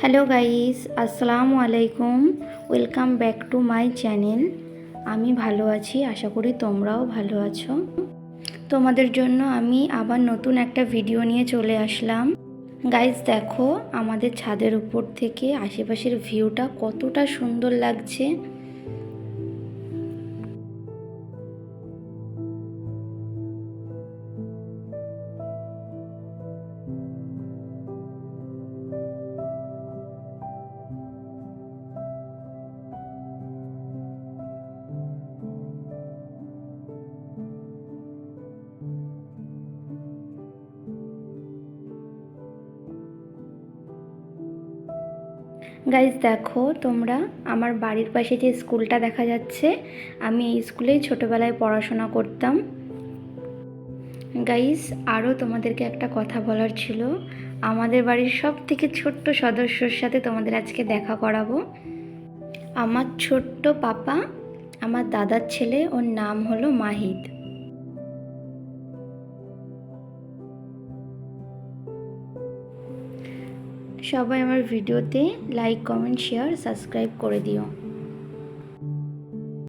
Hello guys, আসসালামু আলাইকুম। Welcome back to my channel. আমি ভালো আছি, আশা করি তোমরাও ভালো আছো। তোমাদের জন্য আমি আবার নতুন একটা ভিডিও নিয়ে চলে আসলাম। গাইস দেখো, আমাদের ছাদের উপর থেকে আশেপাশের ভিউটা কতটা সুন্দর লাগছে। গাইস দেখো তোমরা, আমার বাড়ির পাশে যে স্কুলটা দেখা যাচ্ছে, আমি এই স্কুলেই ছোটোবেলায় পড়াশোনা করতাম। গাইস আরও তোমাদেরকে একটা কথা বলার ছিল। আমাদের বাড়ির সব থেকে ছোট্ট সদস্যর সাথে তোমাদের আজকে দেখা করাবো। আমার ছোট্ট পাপা, আমার দাদার ছেলে, ওর নাম হলো মাহিদ। সবাই আমার ভিডিওতে লাইক, কমেন্ট, শেয়ার, সাবস্ক্রাইব করে দিও।